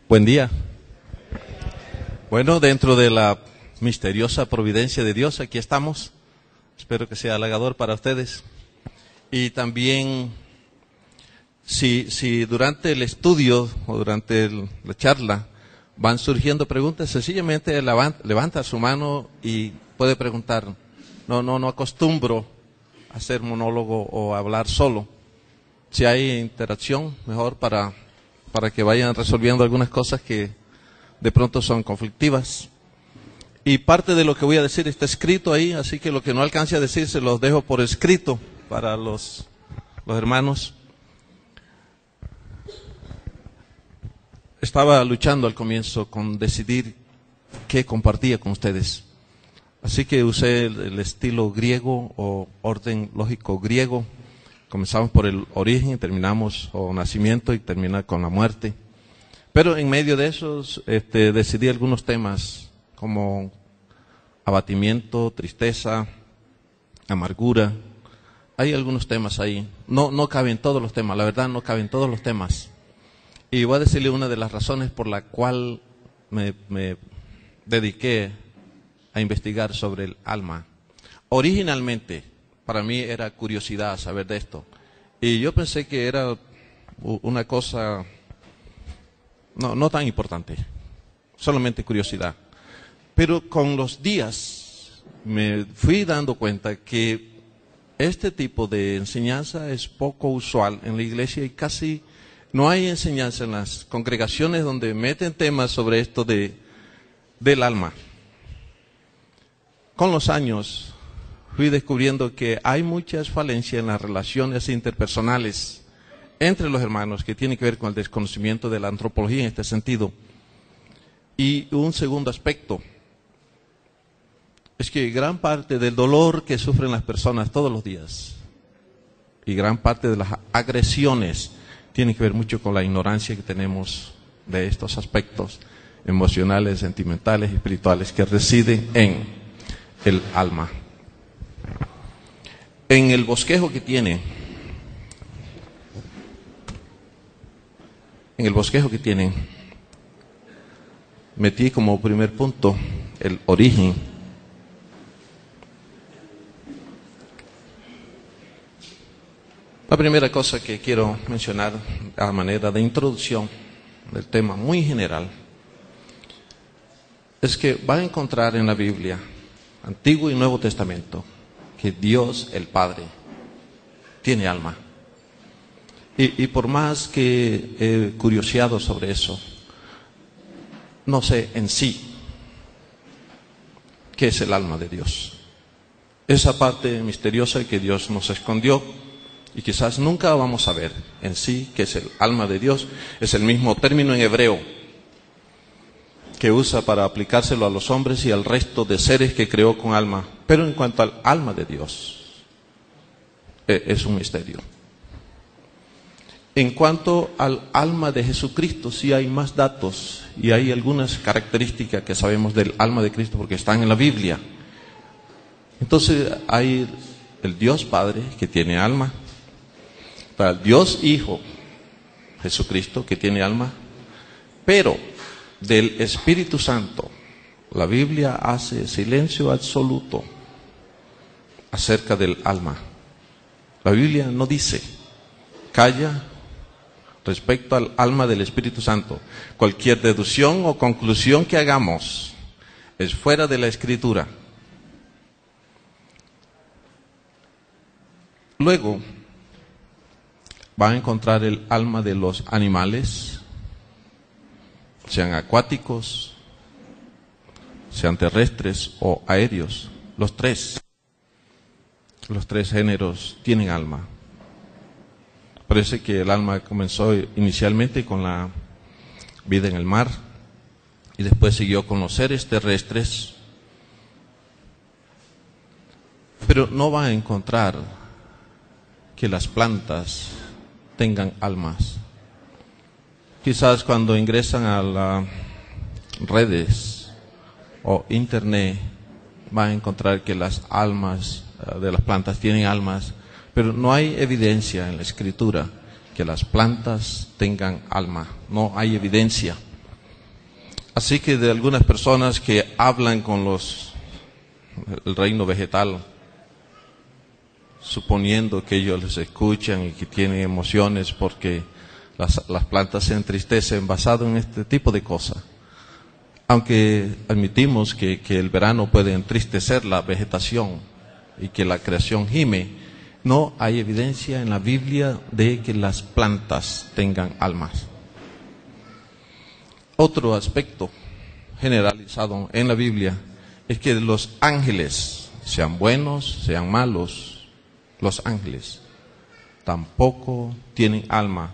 Buen día. Bueno, dentro de la misteriosa providencia de Dios, aquí estamos. Espero que sea halagador para ustedes. Y también, si durante el estudio o durante la charla van surgiendo preguntas, sencillamente levanta su mano y puede preguntar. No acostumbro a hacer monólogo o a hablar solo. Si hay interacción, mejor para que vayan resolviendo algunas cosas que de pronto son conflictivas. Y parte de lo que voy a decir está escrito ahí, así que lo que no alcance a decir se los dejo por escrito para los hermanos. Estaba luchando al comienzo con decidir qué compartía con ustedes. Así que usé el estilo griego o orden lógico griego. Comenzamos por el origen, terminamos o nacimiento y termina con la muerte. Pero en medio de esos decidí algunos temas como abatimiento, tristeza, amargura. Hay algunos temas ahí. No caben todos los temas, la verdad no caben todos los temas. Y voy a decirle una de las razones por la cual me dediqué a investigar sobre el alma. Originalmente, para mí era curiosidad saber de esto. Y yo pensé que era una cosa no tan importante, solamente curiosidad. Pero con los días me fui dando cuenta que este tipo de enseñanza es poco usual en la iglesia y casi no hay enseñanza en las congregaciones donde meten temas sobre esto del alma. Con los años fui descubriendo que hay muchas falencias en las relaciones interpersonales entre los hermanos que tienen que ver con el desconocimiento de la antropología en este sentido. Y un segundo aspecto es que gran parte del dolor que sufren las personas todos los días y gran parte de las agresiones tiene que ver mucho con la ignorancia que tenemos de estos aspectos emocionales, sentimentales y espirituales que residen en el alma. En el bosquejo que tienen, metí como primer punto el origen. La primera cosa que quiero mencionar a manera de introducción del tema muy general es que va a encontrar en la Biblia, Antiguo y Nuevo Testamento, que Dios el Padre tiene alma. Y por más que he curioseado sobre eso, no sé en sí qué es el alma de Dios. Esa parte misteriosa que Dios nos escondió y quizás nunca vamos a ver en sí qué es el alma de Dios. Es el mismo término en hebreo que usa para aplicárselo a los hombres y al resto de seres que creó con alma. Pero en cuanto al alma de Dios, es un misterio. En cuanto al alma de Jesucristo, sí hay más datos y hay algunas características que sabemos del alma de Cristo porque están en la Biblia. Entonces hay el Dios Padre que tiene alma, para el Dios Hijo, Jesucristo, que tiene alma, pero del Espíritu Santo, la Biblia hace silencio absoluto acerca del alma. La Biblia no dice, calla respecto al alma del Espíritu Santo. Cualquier deducción o conclusión que hagamos es fuera de la Escritura. Luego, va a encontrar el alma de los animales, sean acuáticos, sean terrestres o aéreos. Los tres géneros tienen alma. Parece que el alma comenzó inicialmente con la vida en el mar y después siguió con los seres terrestres. Pero no va a encontrar que las plantas tengan almas. Quizás cuando ingresan a las redes o internet va a encontrar que las almas de las plantas tienen almas, pero no hay evidencia en la Escritura que las plantas tengan alma. No hay evidencia. Así que de algunas personas que hablan con el reino vegetal, suponiendo que ellos les escuchan y que tienen emociones porque las plantas se entristecen basado en este tipo de cosas. Aunque admitimos que el verano puede entristecer la vegetación y que la creación gime, no hay evidencia en la Biblia de que las plantas tengan almas. Otro aspecto generalizado en la Biblia es que los ángeles, sean buenos, sean malos, los ángeles tampoco tienen alma.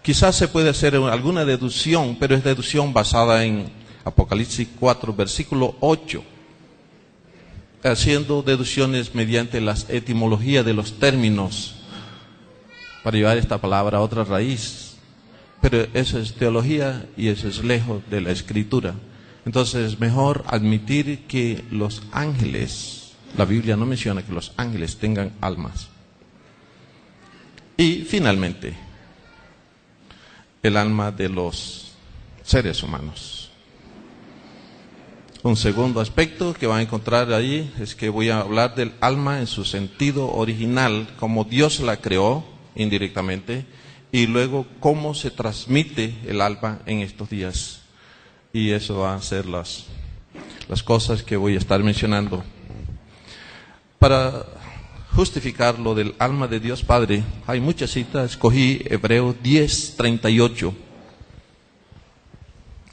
Quizás se puede hacer alguna deducción, pero es deducción basada en Apocalipsis 4, versículo 8, haciendo deducciones mediante las etimologías de los términos para llevar esta palabra a otra raíz. Pero eso es teología y eso es lejos de la Escritura. Entonces es mejor admitir que los ángeles, la Biblia no menciona que los ángeles tengan almas. Y finalmente, el alma de los seres humanos. Un segundo aspecto que van a encontrar ahí es que voy a hablar del alma en su sentido original, como Dios la creó indirectamente, y luego cómo se transmite el alma en estos días. Y eso van a ser las cosas que voy a estar mencionando. Para justificar lo del alma de Dios Padre, hay muchas citas. Escogí Hebreos 10:38.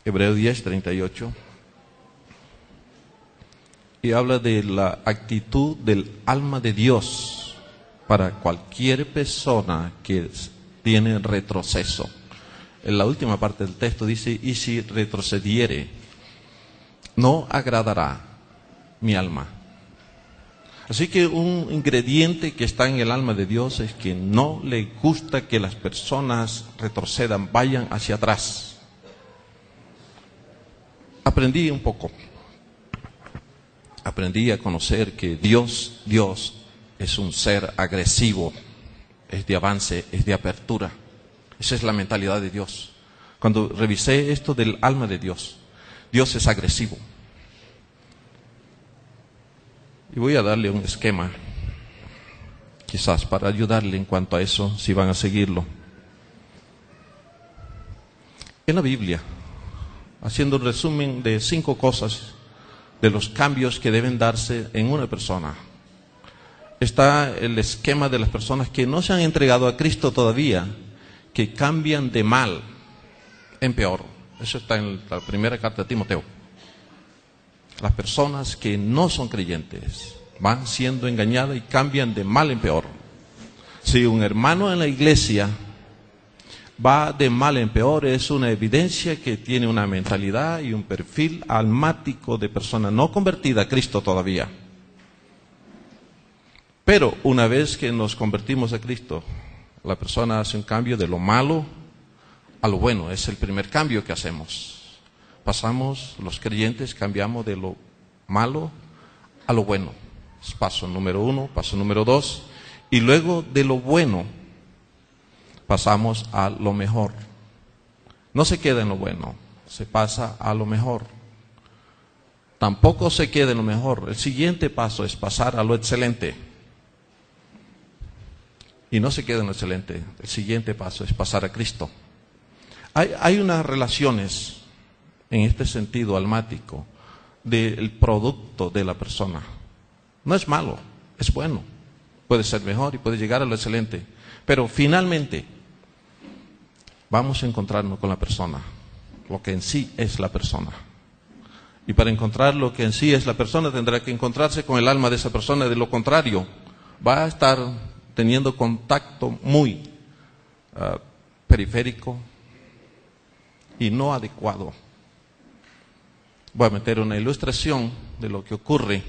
Hebreos 10:38. Y habla de la actitud del alma de Dios para cualquier persona que tiene retroceso. En la última parte del texto dice, y si retrocediere, no agradará mi alma. Así que un ingrediente que está en el alma de Dios es que no le gusta que las personas retrocedan, vayan hacia atrás. Aprendí un poco. Aprendí a conocer que Dios es un ser agresivo, es de avance, es de apertura. Esa es la mentalidad de Dios. Cuando revisé esto del alma de Dios, Dios es agresivo. Y voy a darle un esquema, quizás para ayudarle en cuanto a eso, si van a seguirlo. En la Biblia, haciendo un resumen de 5 cosas de los cambios que deben darse en una persona, está el esquema de las personas que no se han entregado a Cristo todavía, que cambian de mal en peor. Eso está en la primera carta de Timoteo. Las personas que no son creyentes van siendo engañadas y cambian de mal en peor. Si un hermano en la iglesia va de mal en peor, es una evidencia que tiene una mentalidad y un perfil almático de persona no convertida a Cristo todavía. Pero una vez que nos convertimos a Cristo, la persona hace un cambio de lo malo a lo bueno. Es el primer cambio que hacemos. Pasamos, los creyentes cambiamos de lo malo a lo bueno. Es paso número 1, paso número 2. Y luego de lo bueno pasamos a lo mejor. No se queda en lo bueno, se pasa a lo mejor. Tampoco se queda en lo mejor. El siguiente paso es pasar a lo excelente. Y no se queda en lo excelente. El siguiente paso es pasar a Cristo. Hay unas relaciones en este sentido almático del producto de la persona. No es malo, es bueno. Puede ser mejor y puede llegar a lo excelente. Pero finalmente vamos a encontrarnos con la persona, lo que en sí es la persona. Y para encontrar lo que en sí es la persona tendrá que encontrarse con el alma de esa persona. De lo contrario, va a estar teniendo contacto muy periférico y no adecuado. Voy a meter una ilustración de lo que ocurre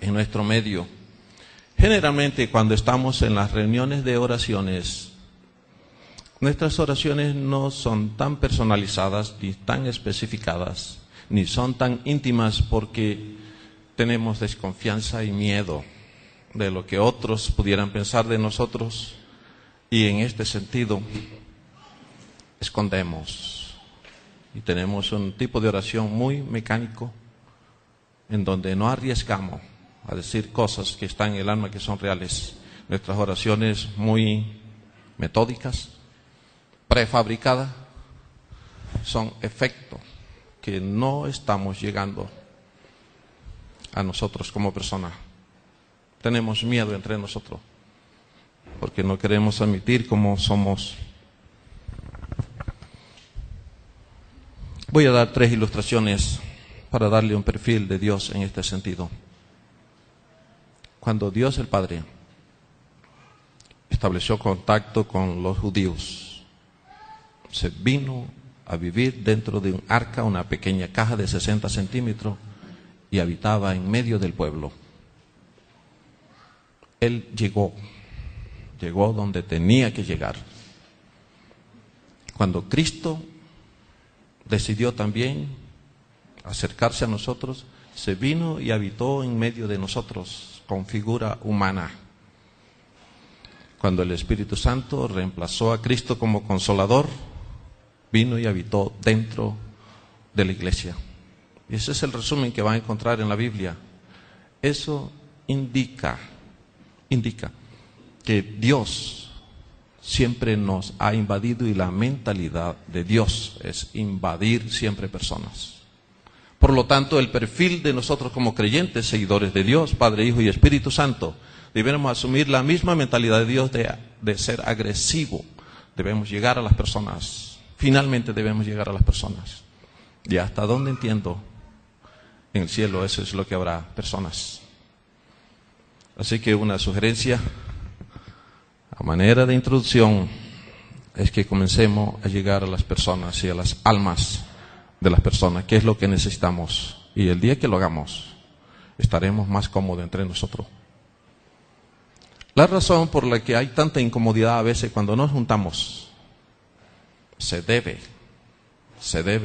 en nuestro medio. Generalmente cuando estamos en las reuniones de oraciones, nuestras oraciones no son tan personalizadas, ni tan especificadas, ni son tan íntimas porque tenemos desconfianza y miedo de lo que otros pudieran pensar de nosotros. Y en este sentido, escondemos. Y tenemos un tipo de oración muy mecánico, en donde no arriesgamos a decir cosas que están en el alma que son reales. Nuestras oraciones muy metódicas, prefabricadas, son efectos que no estamos llegando a nosotros como personas. Tenemos miedo entre nosotros, porque no queremos admitir cómo somos. Voy a dar 3 ilustraciones para darle un perfil de Dios en este sentido. Cuando Dios el Padre estableció contacto con los judíos, se vino a vivir dentro de un arca, una pequeña caja de 60 centímetros, y habitaba en medio del pueblo. Él llegó donde tenía que llegar. Cuando Cristo decidió también acercarse a nosotros, se vino y habitó en medio de nosotros con figura humana. Cuando el Espíritu Santo reemplazó a Cristo como consolador, vino y habitó dentro de la iglesia. Y ese es el resumen que va a encontrar en la Biblia. Eso indica que Dios siempre nos ha invadido, y la mentalidad de Dios es invadir siempre personas. Por lo tanto, el perfil de nosotros como creyentes, seguidores de Dios, Padre, Hijo y Espíritu Santo, debemos asumir la misma mentalidad de Dios de ser agresivo. Debemos llegar a las personas. Finalmente debemos llegar a las personas. Y hasta donde entiendo, en el cielo eso es lo que habrá, personas. Así que una sugerencia, a manera de introducción, es que comencemos a llegar a las personas y a las almas de las personas, que es lo que necesitamos. Y el día que lo hagamos, estaremos más cómodos entre nosotros. La razón por la que hay tanta incomodidad a veces cuando nos juntamos se debe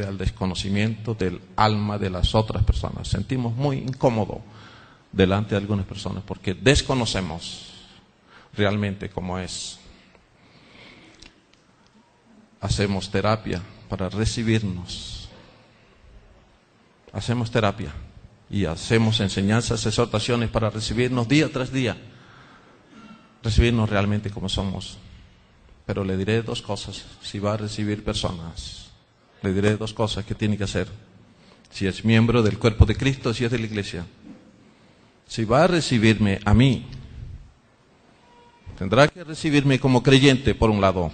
al desconocimiento del alma de las otras personas. Sentimos muy incómodo delante de algunas personas porque desconocemos realmente cómo es. Hacemos terapia para recibirnos. Hacemos terapia y hacemos enseñanzas, exhortaciones para recibirnos día tras día. Recibirnos realmente como somos. Pero le diré 2 cosas. Si va a recibir personas, le diré 2 cosas que tiene que hacer. Si es miembro del cuerpo de Cristo, si es de la iglesia. Si va a recibirme a mí, tendrá que recibirme como creyente, por un lado,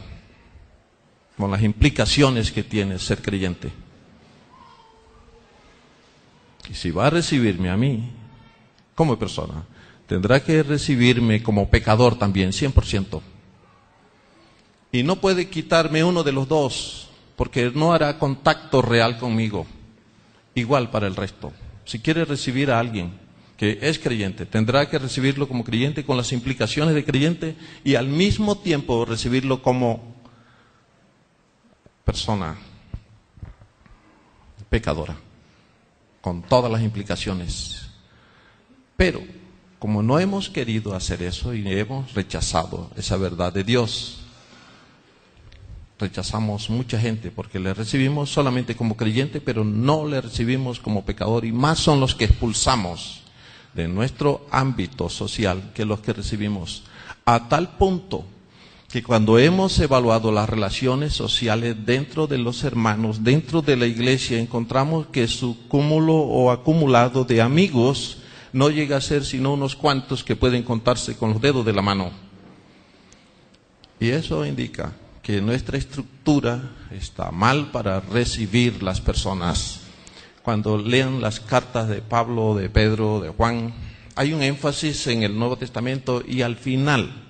con las implicaciones que tiene ser creyente. Y si va a recibirme a mí como persona, tendrá que recibirme como pecador también, 100%. Y no puede quitarme uno de los 2, porque no hará contacto real conmigo. Igual para el resto. Si quiere recibir a alguien que es creyente, tendrá que recibirlo como creyente con las implicaciones de creyente y al mismo tiempo recibirlo como persona pecadora, con todas las implicaciones. Pero como no hemos querido hacer eso y hemos rechazado esa verdad de Dios, rechazamos mucha gente porque le recibimos solamente como creyente, pero no le recibimos como pecador, y más son los que expulsamos de nuestro ámbito social que los que recibimos, a tal punto que cuando hemos evaluado las relaciones sociales dentro de los hermanos, dentro de la iglesia, encontramos que su cúmulo o acumulado de amigos no llega a ser sino unos cuantos que pueden contarse con los dedos de la mano. Y eso indica que nuestra estructura está mal para recibir las personas. Cuando lean las cartas de Pablo, de Pedro, de Juan, hay un énfasis en el Nuevo Testamento, y al final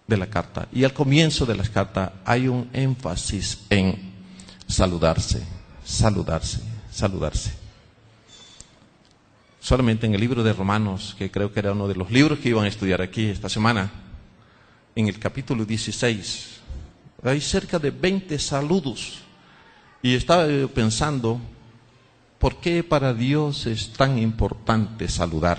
de la carta y al comienzo de las cartas hay un énfasis en saludarse. Solamente en el libro de Romanos, que creo que era uno de los libros que iban a estudiar aquí esta semana, en el capítulo 16, hay cerca de 20 saludos. Y estaba pensando, ¿por qué para Dios es tan importante saludar?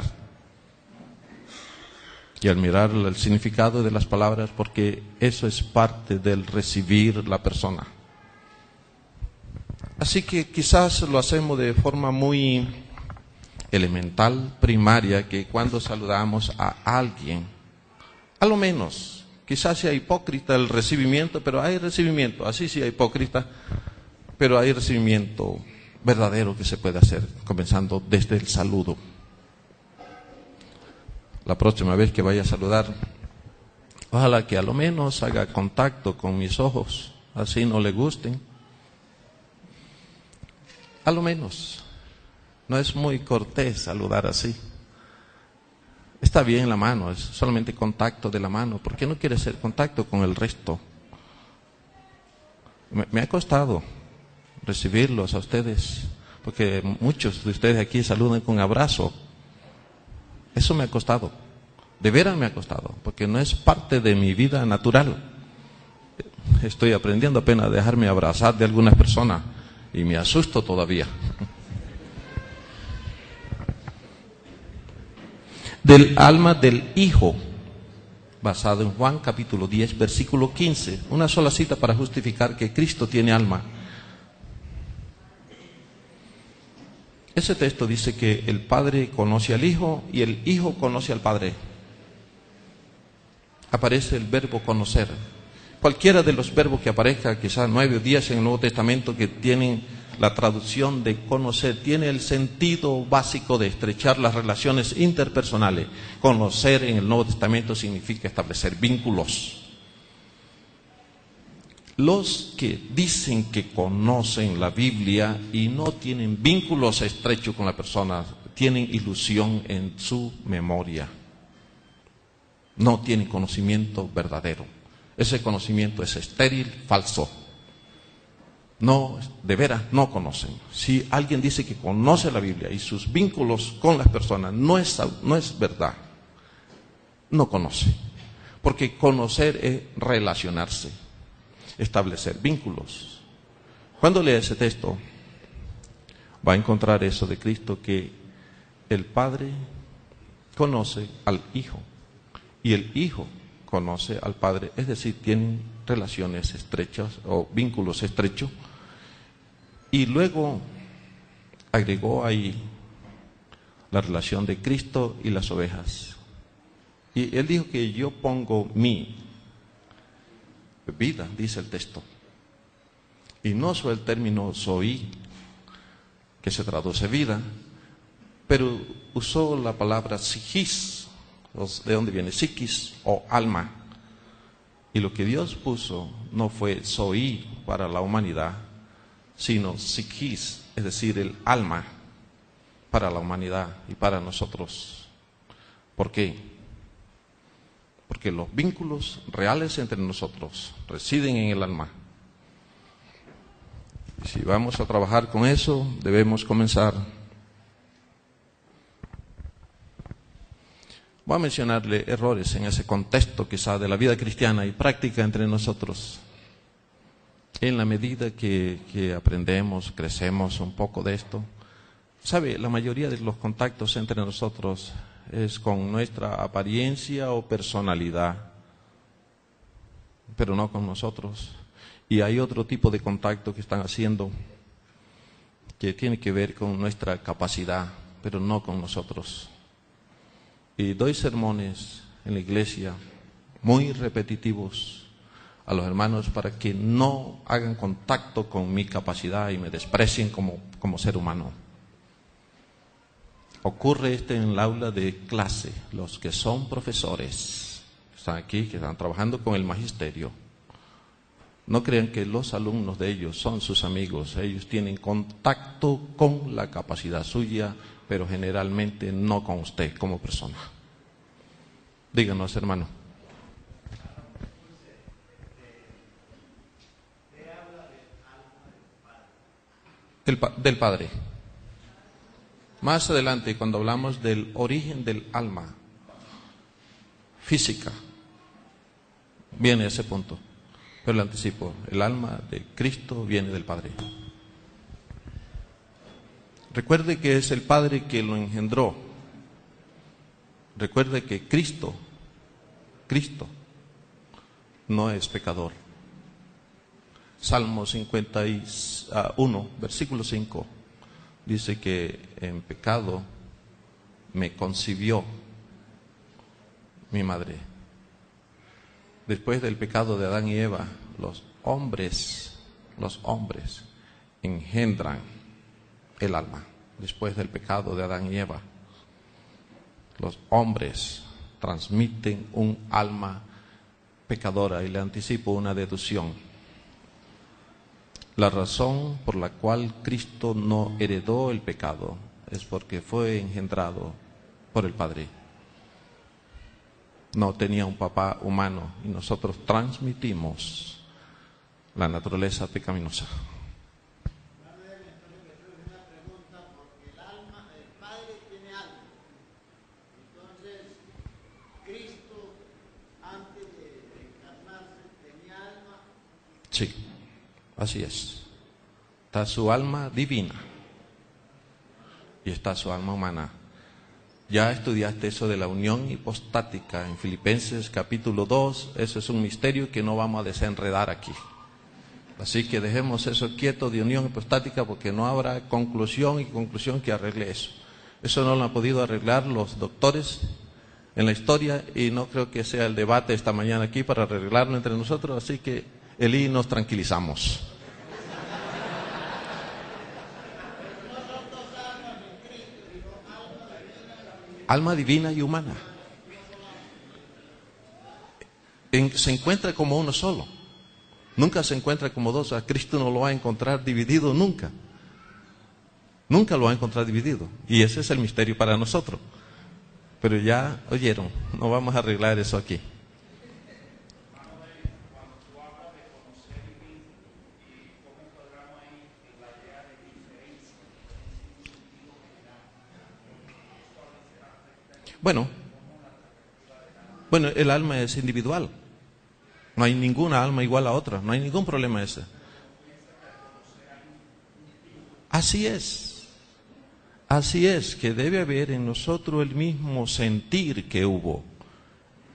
y al mirar el significado de las palabras, porque eso es parte del recibir la persona. Así que quizás lo hacemos de forma muy elemental, primaria, que cuando saludamos a alguien, a lo menos, quizás sea hipócrita el recibimiento, pero hay recibimiento, así sí hipócrita, pero hay recibimiento verdadero que se puede hacer, comenzando desde el saludo. La próxima vez que vaya a saludar, ojalá que a lo menos haga contacto con mis ojos, así no le gusten. A lo menos, no es muy cortés saludar así. Está bien la mano, es solamente contacto de la mano. ¿Por qué no quiere hacer contacto con el resto? Me ha costado recibirlos a ustedes, porque muchos de ustedes aquí saludan con abrazo. Eso me ha costado, de veras me ha costado, porque no es parte de mi vida natural. Estoy aprendiendo apenas a dejarme abrazar de algunas personas y me asusto todavía. Del alma del Hijo, basado en Juan capítulo 10, versículo 15, una sola cita para justificar que Cristo tiene alma. Ese texto dice que el Padre conoce al Hijo y el Hijo conoce al Padre. Aparece el verbo conocer. Cualquiera de los verbos que aparezca, quizás 9 o 10 en el Nuevo Testamento, que tienen la traducción de conocer, tiene el sentido básico de estrechar las relaciones interpersonales. Conocer en el Nuevo Testamento significa establecer vínculos. Los que dicen que conocen la Biblia y no tienen vínculos estrechos con la persona, tienen ilusión en su memoria. No tienen conocimiento verdadero. Ese conocimiento es estéril, falso. No, de veras, no conocen. Si alguien dice que conoce la Biblia y sus vínculos con las personas no es verdad, no conoce. Porque conocer es relacionarse, establecer vínculos. Cuando lea ese texto, va a encontrar eso de Cristo, que el Padre conoce al Hijo y el Hijo conoce al Padre, es decir, tienen relaciones estrechas o vínculos estrechos. Y luego agregó ahí la relación de Cristo y las ovejas. Y él dijo que yo pongo mi vida, dice el texto. Y no usó el término soy, que se traduce vida, pero usó la palabra psiquis, de donde viene psiquis o alma. Y lo que Dios puso no fue soy para la humanidad, sino psiquis, es decir, el alma para la humanidad y para nosotros. ¿Por qué? Porque los vínculos reales entre nosotros residen en el alma. Y si vamos a trabajar con eso, debemos comenzar. Voy a mencionarle errores en ese contexto quizá de la vida cristiana y práctica entre nosotros. En la medida que aprendemos, crecemos un poco de esto, ¿sabe? La mayoría de los contactos entre nosotros es con nuestra apariencia o personalidad, pero no con nosotros. Y hay otro tipo de contacto que están haciendo que tiene que ver con nuestra capacidad, pero no con nosotros. Y doy sermones en la iglesia muy repetitivos a los hermanos para que no hagan contacto con mi capacidad y me desprecien como ser humano. Ocurre en el aula de clase. Los que son profesores, que están aquí, que están trabajando con el magisterio, no crean que los alumnos de ellos son sus amigos. Ellos tienen contacto con la capacidad suya, pero generalmente no con usted como persona. Díganos, hermano. Del Padre. Más adelante, cuando hablamos del origen del alma física, viene ese punto. Pero le anticipo, el alma de Cristo viene del Padre. Recuerde que es el Padre que lo engendró. Recuerde que Cristo Cristo no es pecador. Salmo 51, versículo 5, dice que en pecado me concibió mi madre. Después del pecado de Adán y Eva, los hombres engendran el alma. Después del pecado de Adán y Eva, los hombres transmiten un alma pecadora, y le anticipo una deducción. La razón por la cual Cristo no heredó el pecado es porque fue engendrado por el Padre. No tenía un papá humano y nosotros transmitimos la naturaleza pecaminosa. Sí, así es. Está su alma divina y está su alma humana. Ya estudiaste eso de la unión hipostática en Filipenses capítulo 2. Eso es un misterio que no vamos a desenredar aquí. Así que dejemos eso quieto de unión hipostática, porque no habrá conclusión que arregle eso. Eso no lo han podido arreglar los doctores en la historia, y no creo que sea el debate esta mañana aquí para arreglarlo entre nosotros. Así que Elí, nos tranquilizamos. Alma divina y humana. Se encuentra como uno solo. Nunca se encuentra como dos. A Cristo no lo va a encontrar dividido nunca. Nunca lo va a encontrar dividido. Y ese es el misterio para nosotros. Pero ya oyeron, no vamos a arreglar eso aquí. Bueno, el alma es individual. No hay ninguna alma igual a otra. No hay ningún problema ese. Así es que debe haber en nosotros el mismo sentir que hubo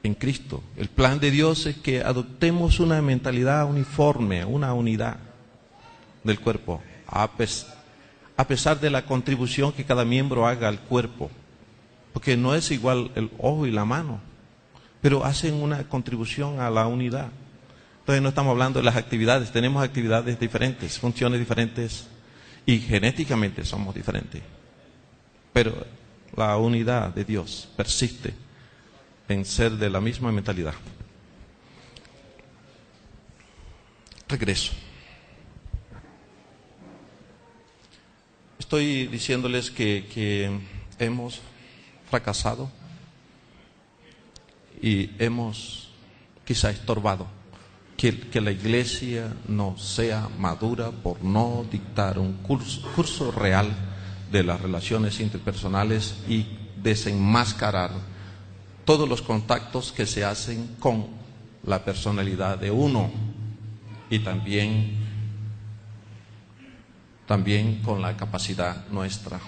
en Cristo. El plan de Dios es que adoptemos una mentalidad uniforme, una unidad del cuerpo, a pesar de la contribución que cada miembro haga al cuerpo. Porque no es igual el ojo y la mano, pero hacen una contribución a la unidad. Entonces no estamos hablando de las actividades, tenemos actividades diferentes, funciones diferentes, y genéticamente somos diferentes. Pero la unidad de Dios persiste en ser de la misma mentalidad. Regreso. Estoy diciéndoles que hemos fracasado y hemos quizá estorbado que la iglesia no sea madura por no dictar un curso real de las relaciones interpersonales y desenmascarar todos los contactos que se hacen con la personalidad de uno, y también con la capacidad nuestra.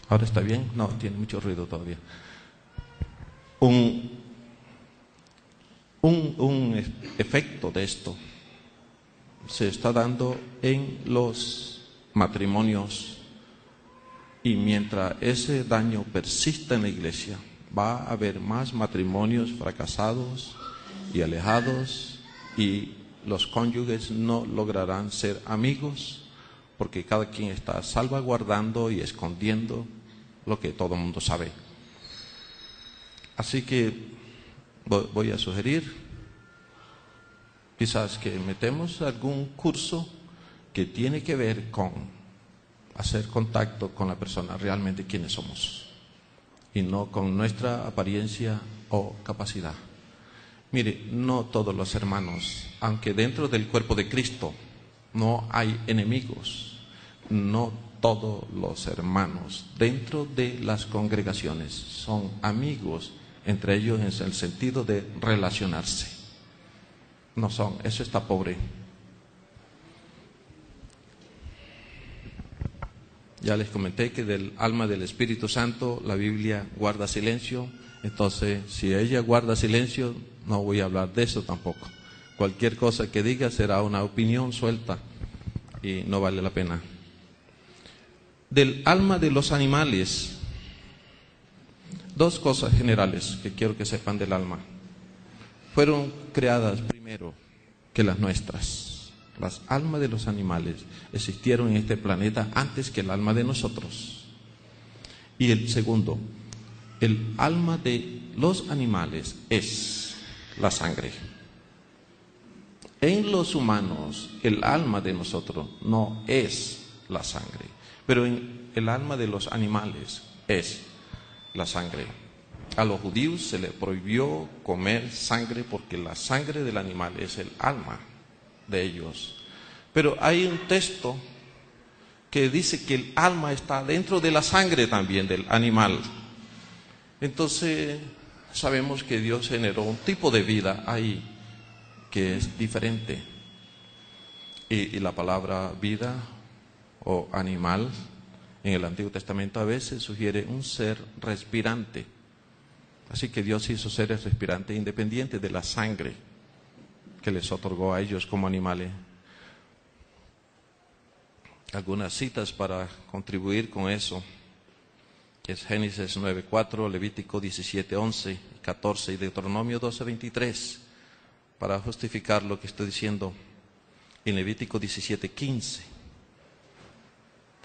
¿Ahora está bien? No, tiene mucho ruido todavía. Un efecto de esto se está dando en los matrimonios, y mientras ese daño persista en la iglesia, va a haber más matrimonios fracasados y alejados, y los cónyuges no lograrán ser amigos, porque cada quien está salvaguardando y escondiendo lo que todo el mundo sabe. Así que voy a sugerir quizás que metemos algún curso que tiene que ver con hacer contacto con la persona, realmente quiénes somos, y no con nuestra apariencia o capacidad. Mire, no todos los hermanos, aunque dentro del cuerpo de Cristo no hay enemigos, no todos los hermanos dentro de las congregaciones son amigos entre ellos en el sentido de relacionarse. No son, eso está pobre. Ya les comenté que del alma del Espíritu Santo la Biblia guarda silencio. Entonces, si ella guarda silencio, no voy a hablar de eso tampoco. Cualquier cosa que diga será una opinión suelta y no vale la pena. Del alma de los animales, dos cosas generales que quiero que sepan del alma. Fueron creadas primero que las nuestras. Las almas de los animales existieron en este planeta antes que el alma de nosotros. Y el segundo, el alma de los animales es la sangre. En los humanos, el alma de nosotros no es la sangre, pero en el alma de los animales es la sangre. A los judíos se les prohibió comer sangre porque la sangre del animal es el alma de ellos. Pero hay un texto que dice que el alma está dentro de la sangre también del animal. Entonces sabemos que Dios generó un tipo de vida ahí que es diferente. Y la palabra vida o animal en el Antiguo Testamento a veces sugiere un ser respirante. Así que Dios hizo seres respirantes independientes de la sangre que les otorgó a ellos como animales. Algunas citas para contribuir con eso es Génesis 9:4, Levítico 17:11, 14 y Deuteronomio 12:23, para justificar lo que estoy diciendo. En Levítico 17:15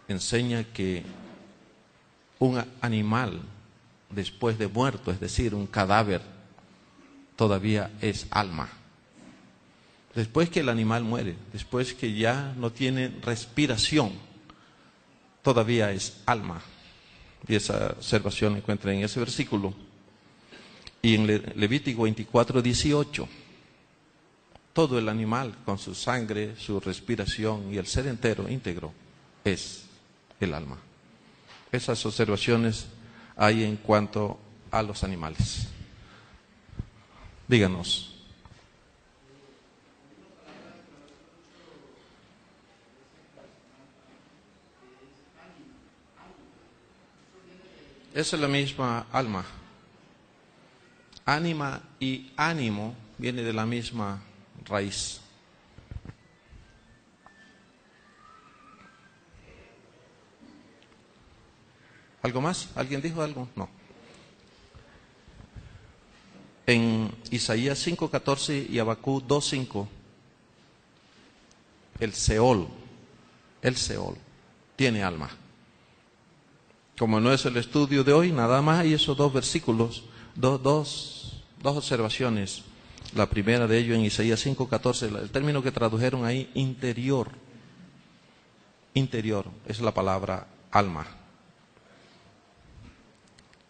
enseña que un animal después de muerto, es decir, un cadáver, todavía es alma. Después que el animal muere, después que ya no tiene respiración, todavía es alma. Y esa observación la encuentra en ese versículo. Y en Levítico 24:18, todo el animal con su sangre, su respiración y el ser entero, íntegro, es el alma. Esas observaciones hay en cuanto a los animales. Díganos. Esa es la misma alma. Ánima y ánimo viene de la misma raíz. ¿Algo más? ¿Alguien dijo algo? No. En Isaías 5:14 y Habacuc 2:5, el Seol tiene alma. Como no es el estudio de hoy, nada más hay esos dos versículos, dos observaciones. La primera de ellos en Isaías 5:14, el término que tradujeron ahí, interior. Interior es la palabra alma.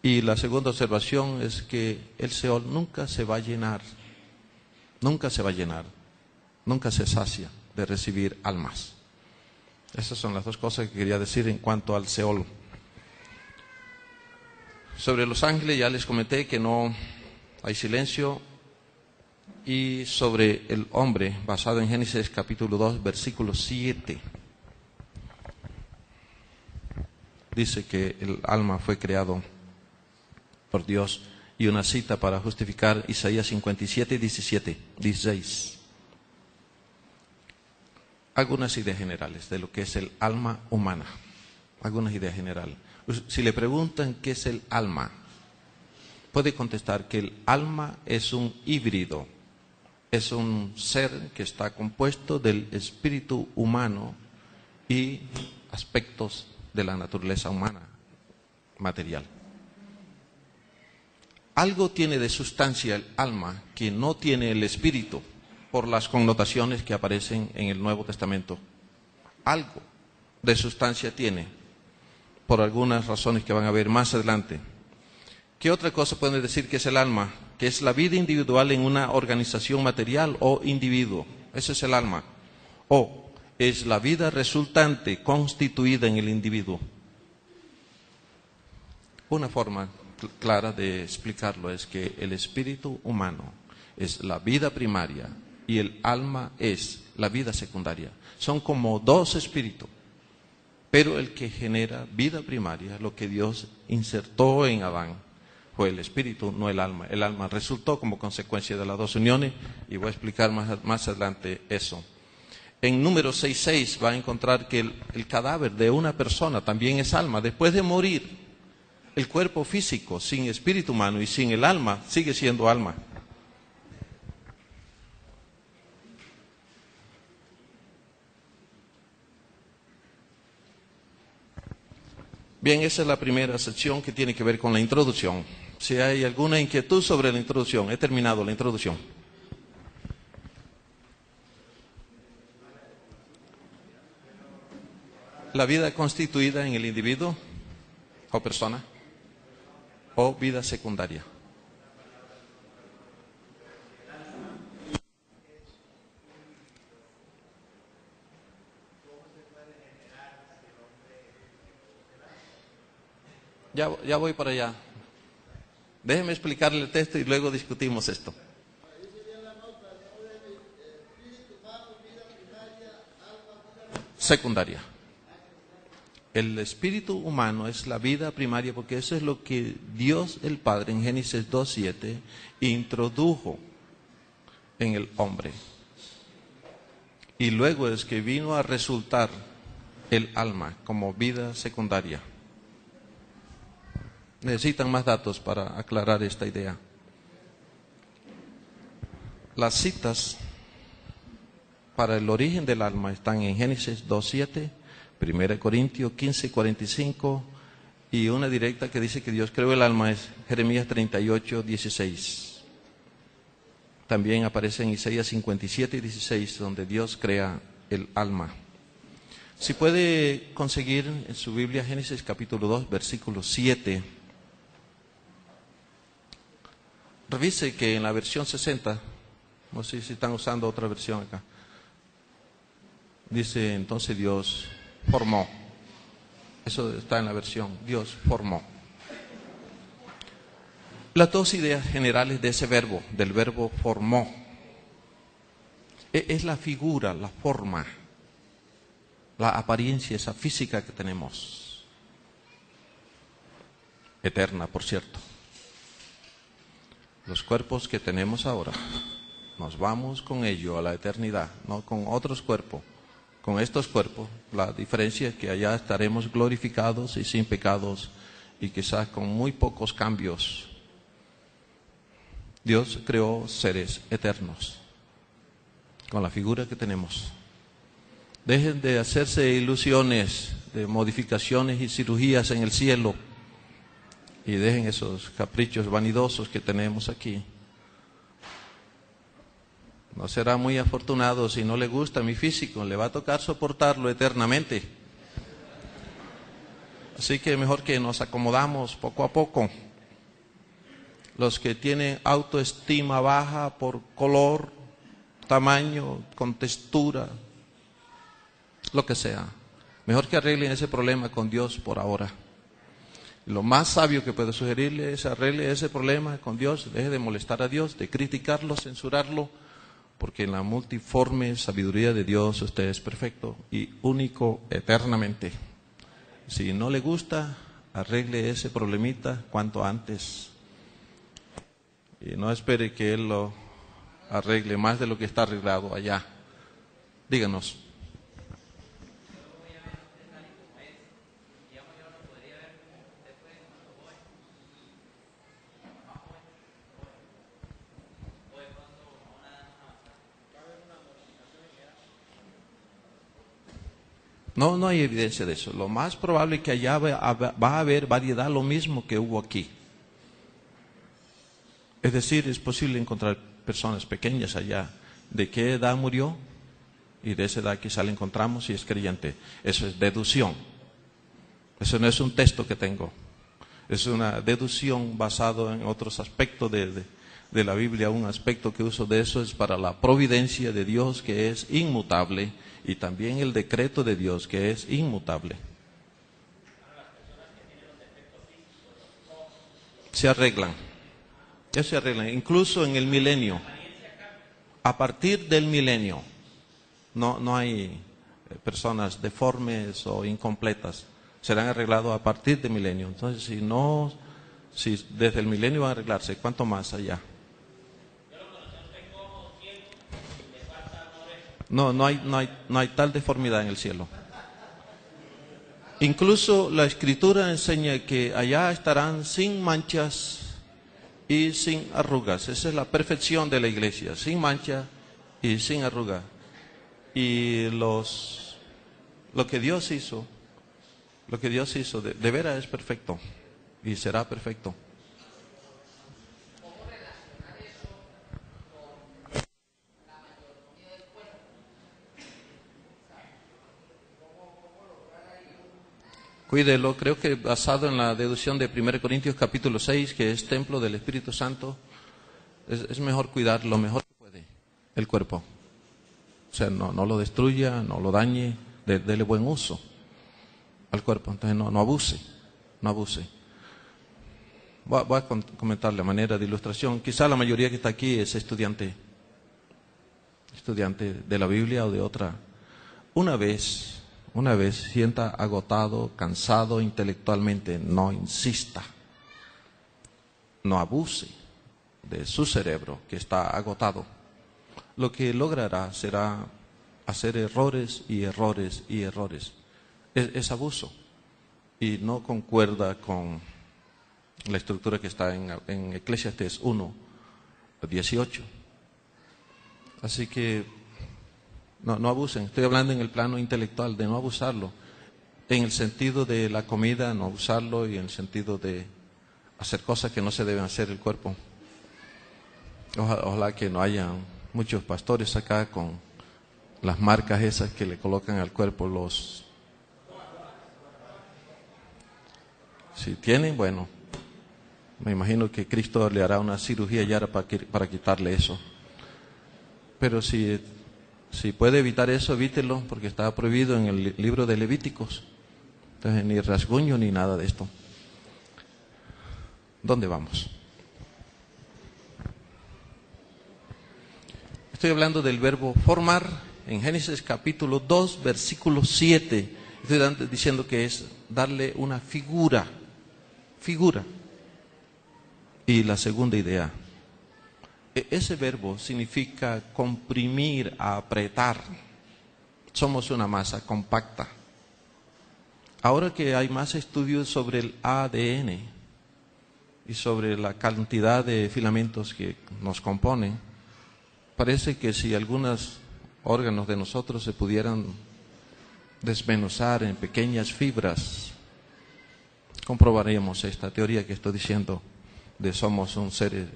Y la segunda observación es que el Seol nunca se va a llenar, nunca se sacia de recibir almas. Esas son las dos cosas que quería decir en cuanto al Seol. Sobre los ángeles ya les comenté que no hay silencio. Y sobre el hombre, basado en Génesis capítulo 2, versículo 7, dice que el alma fue creado por Dios. Y una cita para justificar Isaías 57:16. Algunas ideas generales de lo que es el alma humana. Algunas ideas generales. Si le preguntan qué es el alma, puede contestar que el alma es un híbrido. Es un ser que está compuesto del espíritu humano y aspectos de la naturaleza humana, material. Algo tiene de sustancia el alma que no tiene el espíritu, por las connotaciones que aparecen en el Nuevo Testamento. Algo de sustancia tiene, por algunas razones que van a ver más adelante. ¿Qué otra cosa pueden decir que es el alma? Que es la vida individual en una organización material o individuo. Ese es el alma. O es la vida resultante constituida en el individuo. Una forma clara de explicarlo es que el espíritu humano es la vida primaria y el alma es la vida secundaria. Son como dos espíritus. Pero el que genera vida primaria, lo que Dios insertó en Adán, fue el espíritu, no el alma. El alma resultó como consecuencia de las dos uniones, y voy a explicar más adelante eso. En Números 6:6 va a encontrar que el cadáver de una persona también es alma. Después de morir, el cuerpo físico sin espíritu humano y sin el alma sigue siendo alma. Bien, esa es la primera sección que tiene que ver con la introducción. Si hay alguna inquietud sobre la introducción, he terminado la introducción. La vida constituida en el individuo o persona o vida secundaria. Ya voy para allá. Déjeme explicarle el texto y luego discutimos esto. Secundaria. El espíritu humano es la vida primaria porque eso es lo que Dios el Padre en Génesis 2:7 introdujo en el hombre. Y luego es que vino a resultar el alma como vida secundaria. Necesitan más datos para aclarar esta idea. Las citas para el origen del alma están en Génesis 2:7, 1 Corintios 15:45 y una directa que dice que Dios creó el alma es Jeremías 38:16. También aparece en Isaías 57:16 donde Dios crea el alma. Si puede conseguir en su Biblia Génesis capítulo 2 versículo 7. Revise que en la versión 60, no sé si están usando otra versión acá, dice entonces Dios formó. Eso está en la versión, Dios formó. Las dos ideas generales de ese verbo, del verbo formó, es la figura, la forma, la apariencia, esa física que tenemos. Eterna, por cierto. Los cuerpos que tenemos ahora, nos vamos con ello a la eternidad, no con otros cuerpos. Con estos cuerpos, la diferencia es que allá estaremos glorificados y sin pecados y quizás con muy pocos cambios. Dios creó seres eternos con la figura que tenemos. Dejen de hacerse ilusiones de modificaciones y cirugías en el cielo y dejen esos caprichos vanidosos que tenemos aquí. No será muy afortunado si no le gusta mi físico, le va a tocar soportarlo eternamente. Así que mejor que nos acomodamos poco a poco. Los que tienen autoestima baja por color, tamaño, con textura, lo que sea, mejor que arreglen ese problema con Dios por ahora. Lo más sabio que puedo sugerirle es arregle ese problema con Dios, deje de molestar a Dios, de criticarlo, censurarlo, porque en la multiforme sabiduría de Dios usted es perfecto y único eternamente. Si no le gusta, arregle ese problemita cuanto antes. Y no espere que Él lo arregle más de lo que está arreglado allá. Díganos. No hay evidencia de eso. Lo más probable es que allá va a haber variedad, lo mismo que hubo aquí. Es decir, es posible encontrar personas pequeñas allá. ¿De qué edad murió? Y de esa edad quizá la encontramos si es creyente. Eso es deducción. Eso no es un texto que tengo. Es una deducción basada en otros aspectos de la Biblia. Un aspecto que uso de eso es para la providencia de Dios, que es inmutable, y también el decreto de Dios, que es inmutable. Se arreglan. Ya se arreglan. Incluso en el milenio. A partir del milenio. No hay personas deformes o incompletas, serán arreglados a partir del milenio. Entonces, si desde el milenio van a arreglarse, ¿cuánto más allá? No hay tal deformidad en el cielo. Incluso la Escritura enseña que allá estarán sin manchas y sin arrugas. Esa es la perfección de la iglesia, sin mancha y sin arruga. Y lo que Dios hizo de veras es perfecto y será perfecto. Cuídelo, creo que basado en la deducción de 1 Corintios capítulo 6, que es templo del Espíritu Santo, es mejor cuidar lo mejor que puede el cuerpo. O sea, no lo destruya, no lo dañe, dele buen uso al cuerpo. Entonces no abuse. Voy a comentar la manera de ilustración. Quizá la mayoría que está aquí es estudiante de la Biblia o de otra. Una vez sienta agotado, cansado intelectualmente, no insista, no abuse de su cerebro que está agotado. Lo que logrará será hacer errores y errores y errores. Es abuso y no concuerda con la estructura que está en Eclesiastés 1:18. Así que no abusen. Estoy hablando en el plano intelectual de no abusarlo. En el sentido de la comida, no abusarlo, y en el sentido de hacer cosas que no se deben hacer el cuerpo. Ojalá que no haya muchos pastores acá con las marcas esas que le colocan al cuerpo si tienen, bueno, me imagino que Cristo le hará una cirugía ya para quitarle eso. Pero si puede evitar eso, evítelo, porque está prohibido en el libro de Levíticos. Entonces, ni rasguño ni nada de esto. ¿Dónde vamos? Estoy hablando del verbo formar en Génesis capítulo 2, versículo 7. Estoy diciendo que es darle una figura. Y la segunda idea. Ese verbo significa comprimir, apretar. Somos una masa compacta. Ahora que hay más estudios sobre el ADN y sobre la cantidad de filamentos que nos componen, parece que si algunos órganos de nosotros se pudieran desmenuzar en pequeñas fibras, comprobaríamos esta teoría que estoy diciendo de somos un ser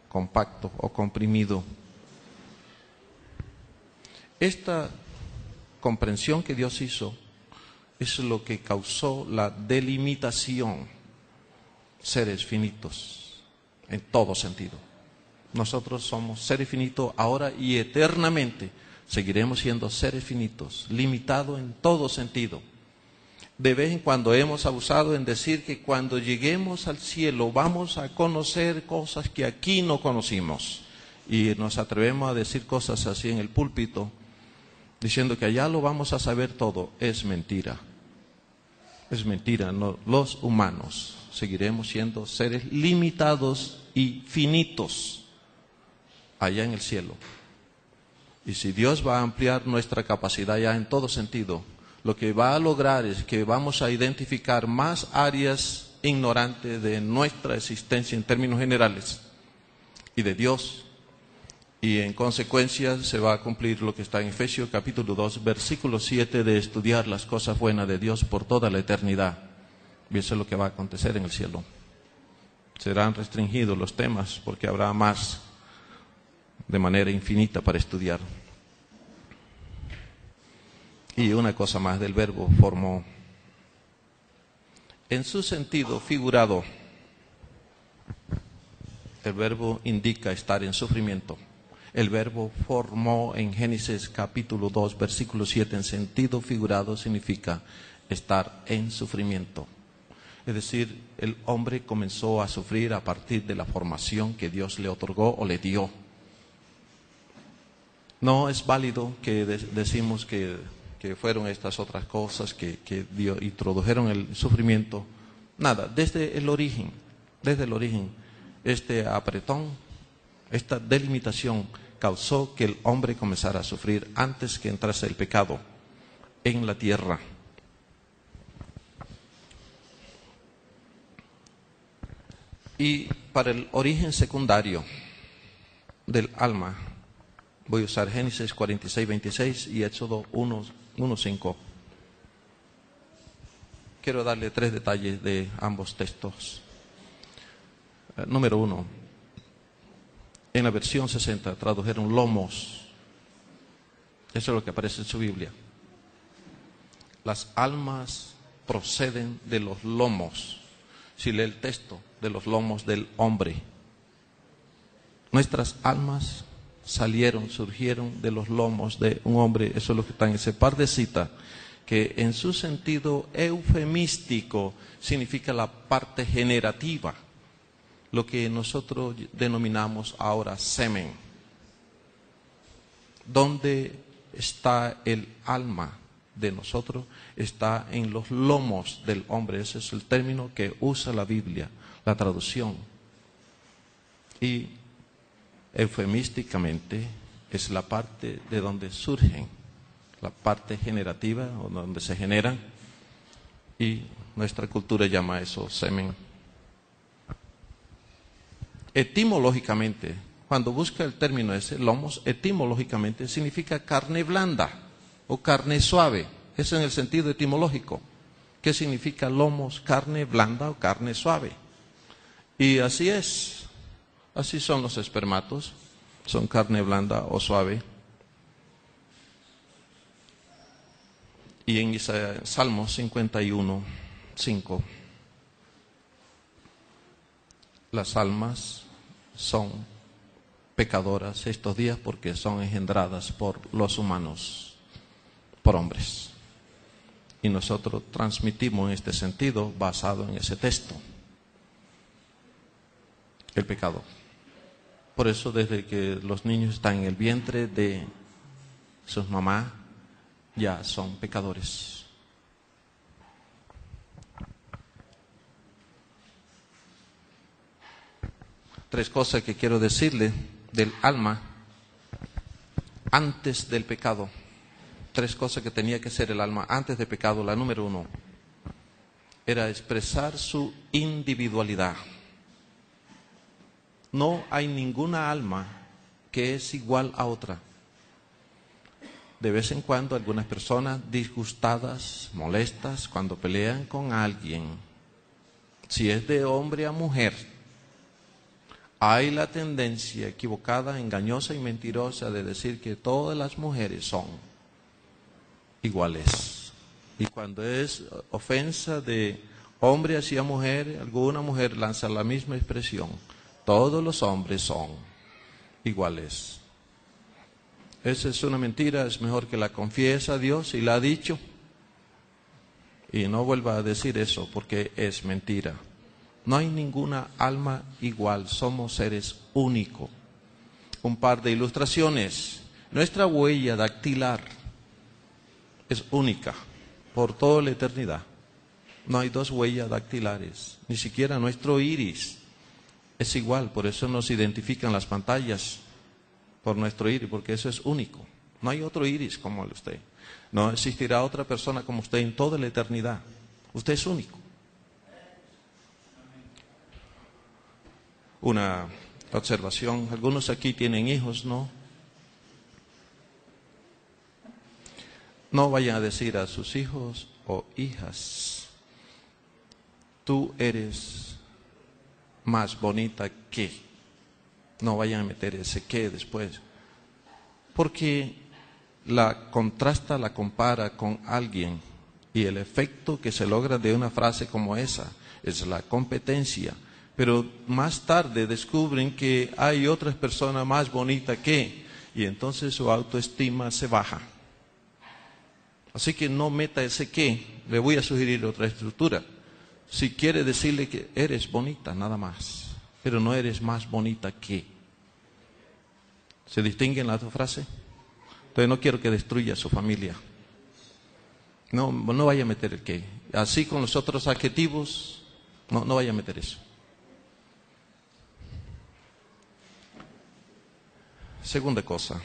compacto o comprimido. Esta comprensión que Dios hizo es lo que causó la delimitación. Seres finitos en todo sentido. Nosotros somos seres finitos ahora y eternamente seguiremos siendo seres finitos, limitados en todo sentido. De vez en cuando hemos abusado en decir que cuando lleguemos al cielo vamos a conocer cosas que aquí no conocimos. Y nos atrevemos a decir cosas así en el púlpito, diciendo que allá lo vamos a saber todo. Es mentira. Es mentira. No, los humanos seguiremos siendo seres limitados y finitos allá en el cielo. Y si Dios va a ampliar nuestra capacidad ya en todo sentido, lo que va a lograr es que vamos a identificar más áreas ignorantes de nuestra existencia en términos generales y de Dios. Y en consecuencia se va a cumplir lo que está en Efesios capítulo 2, versículo 7, de estudiar las cosas buenas de Dios por toda la eternidad. Y eso es lo que va a acontecer en el cielo. Serán restringidos los temas porque habrá más de manera infinita para estudiar. Y una cosa más del verbo formó. En su sentido figurado, el verbo indica estar en sufrimiento. El verbo formó en Génesis capítulo 2, versículo 7, en sentido figurado significa estar en sufrimiento. Es decir, el hombre comenzó a sufrir a partir de la formación que Dios le otorgó o le dio. No es válido que decimos que que fueron estas otras cosas que introdujeron el sufrimiento. Nada, desde el origen, este apretón, esta delimitación causó que el hombre comenzara a sufrir antes que entrase el pecado en la tierra. Y para el origen secundario del alma, voy a usar Génesis 46:26 y Éxodo 1:5. Quiero darle 3 detalles de ambos textos. Número 1. En la versión 60 tradujeron lomos. Eso es lo que aparece en su Biblia. Las almas proceden de los lomos. Si lee el texto, de los lomos del hombre. Nuestras almas surgieron de los lomos de un hombre. Eso es lo que está en ese par de citas, que en su sentido eufemístico significa la parte generativa, lo que nosotros denominamos ahora semen. ¿Dónde está el alma de nosotros? Está en los lomos del hombre. Ese es el término que usa la Biblia, la traducción. Y eufemísticamente es la parte de donde surgen, la parte generativa, o donde se generan, y nuestra cultura llama eso semen. Etimológicamente, cuando busca el término ese, lomos, etimológicamente significa carne blanda o carne suave. Es en el sentido etimológico. ¿Qué significa lomos? Carne blanda o carne suave. Y así es. Así son los espermatos. Son carne blanda o suave. Y en Salmos 51:5, las almas son pecadoras estos días porque son engendradas por los humanos, por hombres. Y nosotros transmitimos en este sentido basado en ese texto el pecado. Por eso desde que los niños están en el vientre de sus mamás ya son pecadores. Tres cosas que quiero decirle del alma antes del pecado. Tres cosas que tenía que ser el alma antes del pecado. La número 1 era expresar su individualidad. No hay ninguna alma que es igual a otra. De vez en cuando algunas personas disgustadas, molestas, cuando pelean con alguien, si es de hombre a mujer, hay la tendencia equivocada, engañosa y mentirosa de decir que todas las mujeres son iguales. Y cuando es ofensa de hombre hacia mujer, alguna mujer lanza la misma expresión: todos los hombres son iguales. Esa es una mentira. Es mejor que la confiese a Dios y la ha dicho, y no vuelva a decir eso porque es mentira. No hay ninguna alma igual, somos seres únicos. Un par de ilustraciones. Nuestra huella dactilar es única por toda la eternidad. No hay dos huellas dactilares, ni siquiera nuestro iris es igual. Por eso nos identifican las pantallas por nuestro iris, porque eso es único. No hay otro iris como el de usted. No existirá otra persona como usted en toda la eternidad. Usted es único. Una observación: algunos aquí tienen hijos, ¿no? No vayan a decir a sus hijos o hijas: tú eres más bonita que. No vayan a meter ese que después, porque la contrasta, la compara con alguien, y el efecto que se logra de una frase como esa es la competencia. Pero más tarde descubren que hay otras personas más bonitas que, y entonces su autoestima se baja. Así que no meta ese que. Le voy a sugerir otra estructura. Si quiere decirle que eres bonita, nada más, pero no eres más bonita que. ¿Se distingue en la otra frase? Entonces no quiero que destruya su familia. No vaya a meter el qué. Así con los otros adjetivos, no vaya a meter eso. Segunda cosa.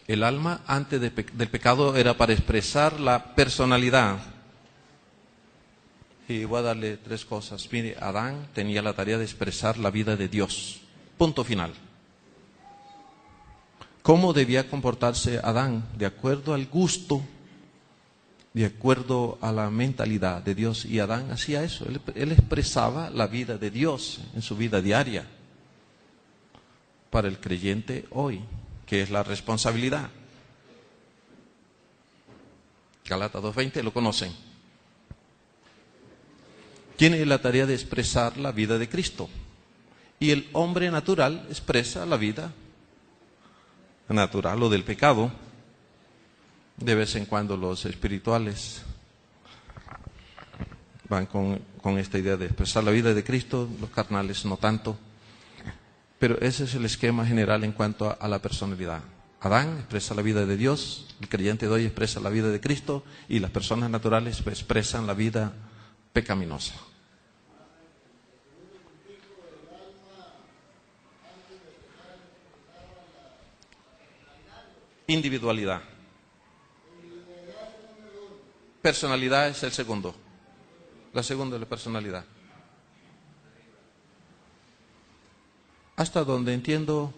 El alma antes del pecado era para expresar la personalidad. Y voy a darle tres cosas. Mire, Adán tenía la tarea de expresar la vida de Dios. Punto final. ¿Cómo debía comportarse Adán? De acuerdo al gusto, de acuerdo a la mentalidad de Dios. Y Adán hacía eso. Él expresaba la vida de Dios en su vida diaria. Para el creyente hoy, que es la responsabilidad. Gálatas 2:20, lo conocen. Tiene la tarea de expresar la vida de Cristo. Y el hombre natural expresa la vida natural o del pecado. De vez en cuando los espirituales van con esta idea de expresar la vida de Cristo, los carnales no tanto. Pero ese es el esquema general en cuanto a la personalidad. Adán expresa la vida de Dios, el creyente de hoy expresa la vida de Cristo y las personas naturales expresan la vida pecaminosa. Individualidad. Personalidad es el segundo. La segunda es la personalidad. Hasta donde entiendo,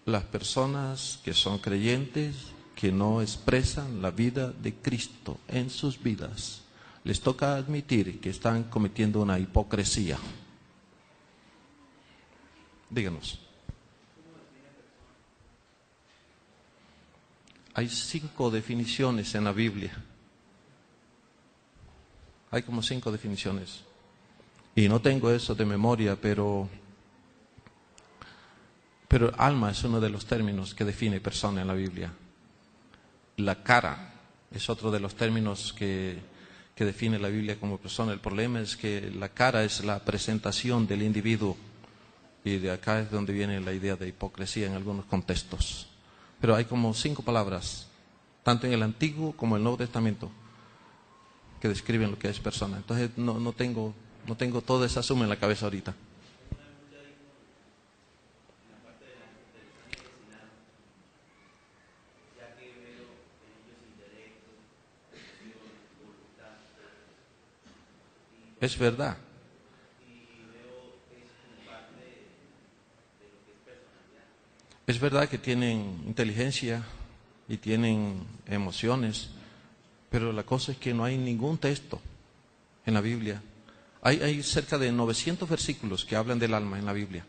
las personas que son creyentes, que no expresan la vida de Cristo en sus vidas, les toca admitir que están cometiendo una hipocresía. Díganos. Hay 5 definiciones en la Biblia. Hay como 5 definiciones. Y no tengo eso de memoria, pero alma es uno de los términos que define persona en la Biblia. La cara es otro de los términos que define la Biblia como persona. El problema es que la cara es la presentación del individuo. Y de acá es donde viene la idea de hipocresía en algunos contextos. Pero hay como 5 palabras, tanto en el Antiguo como en el Nuevo Testamento, que describen lo que es persona. Entonces no tengo toda esa suma en la cabeza ahorita. Es verdad. Es verdad que tienen inteligencia y tienen emociones, pero la cosa es que no hay ningún texto en la Biblia. Hay cerca de 900 versículos que hablan del alma en la Biblia,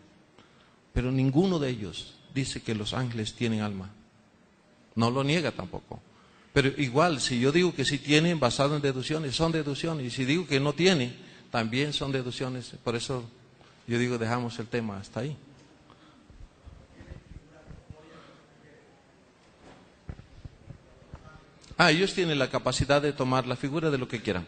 pero ninguno de ellos dice que los ángeles tienen alma. No lo niega tampoco. Pero igual, si yo digo que sí tienen, basado en deducciones, son deducciones. Y si digo que no tiene, también son deducciones. Por eso yo digo, dejamos el tema hasta ahí. Ellos tienen la capacidad de tomar la figura de lo que quieran.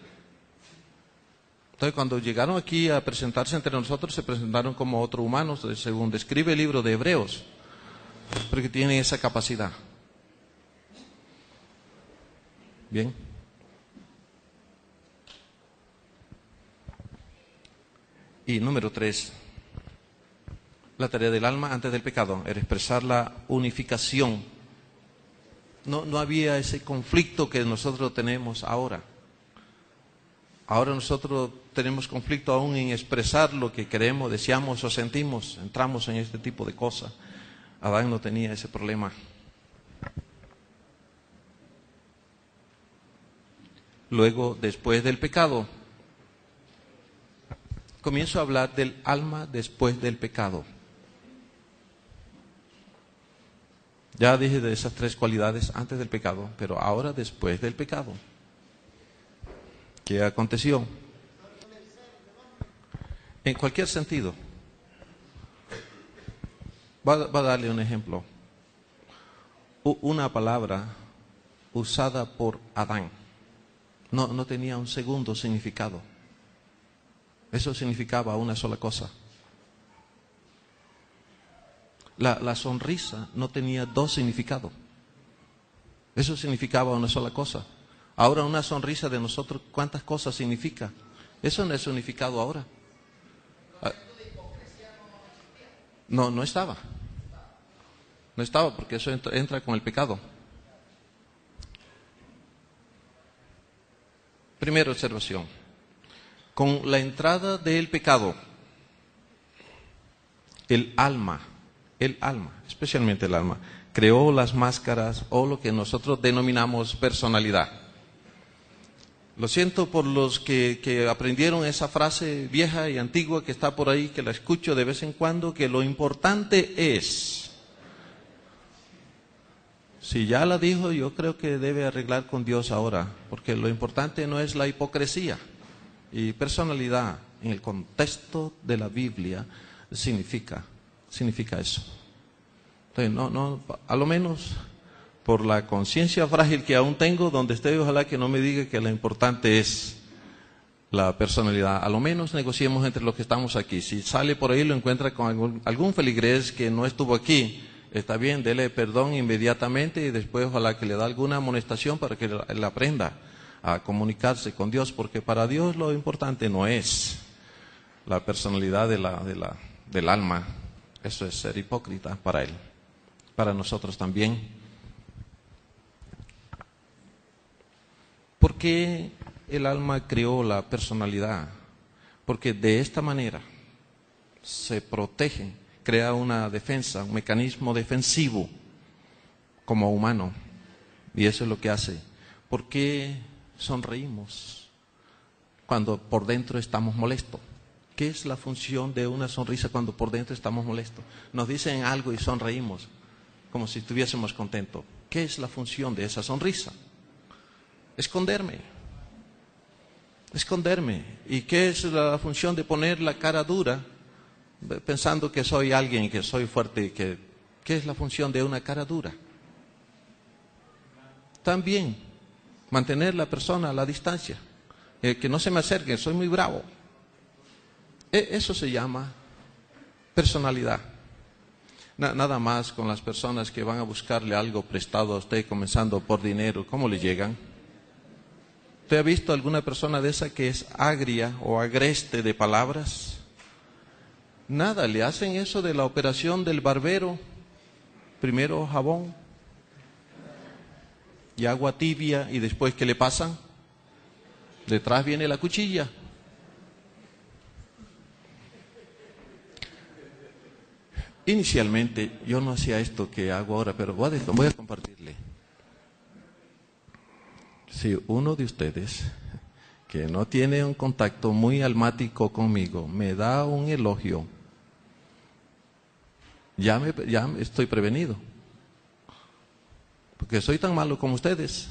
Entonces, cuando llegaron aquí a presentarse entre nosotros, se presentaron como otros humanos, según describe el libro de Hebreos, porque tienen esa capacidad. Bien. Y número 3, la tarea del alma antes del pecado era expresar la unificación. No había ese conflicto que nosotros tenemos ahora. Ahora nosotros tenemos conflicto aún en expresar lo que queremos, deseamos o sentimos. Entramos en este tipo de cosas. Adán no tenía ese problema. Luego, después del pecado, comienzo a hablar del alma después del pecado. Ya dije de esas 3 cualidades antes del pecado, pero ahora después del pecado. ¿Qué aconteció? En cualquier sentido. Va a darle un ejemplo. Una palabra usada por Adán no tenía un segundo significado. Eso significaba una sola cosa. La sonrisa no tenía 2 significados. Eso significaba una sola cosa. Ahora una sonrisa de nosotros, ¿cuántas cosas significa? Eso no es unificado ahora. No, no estaba. No estaba porque eso entra con el pecado. Primera observación. Con la entrada del pecado, el alma, especialmente el alma, creó las máscaras o lo que nosotros denominamos personalidad. Lo siento por los que aprendieron esa frase vieja y antigua que está por ahí, que la escucho de vez en cuando, que lo importante es. Si ya la dijo, yo creo que debe arreglar con Dios ahora, porque lo importante no es la hipocresía. Y personalidad, en el contexto de la Biblia, significa eso. Entonces, a lo menos por la conciencia frágil que aún tengo, donde esté, ojalá que no me diga que lo importante es la personalidad. A lo menos negociemos entre los que estamos aquí. Si sale por ahí lo encuentra con algún feligrés que no estuvo aquí, está bien, dele perdón inmediatamente y después ojalá que le da alguna amonestación para que él aprenda a comunicarse con Dios, porque para Dios lo importante no es la personalidad del alma. Eso es ser hipócrita para Él. Para nosotros también. ¿Por qué el alma creó la personalidad? Porque de esta manera se protege, crea una defensa, un mecanismo defensivo como humano. Y eso es lo que hace. ¿Por qué sonreímos cuando por dentro estamos molestos? ¿Qué es la función de una sonrisa cuando por dentro estamos molestos? Nos dicen algo y sonreímos, como si estuviésemos contentos. ¿Qué es la función de esa sonrisa? Esconderme. ¿Y qué es la función de poner la cara dura, pensando que soy alguien, que soy fuerte? ¿Qué es la función de una cara dura? También mantener la persona a la distancia, que no se me acerque, soy muy bravo. Eso se llama personalidad. Nada más con las personas que van a buscarle algo prestado a usted, comenzando por dinero, ¿cómo le llegan? ¿Usted ha visto alguna persona de esa que es agria o agreste de palabras? Nada, le hacen eso de la operación del barbero. Primero jabón y agua tibia, y después ¿qué le pasan? Detrás viene la cuchilla. Inicialmente yo no hacía esto que hago ahora, pero voy a compartirle. Si uno de ustedes que no tiene un contacto muy almático conmigo me da un elogio, ya estoy prevenido, porque soy tan malo como ustedes.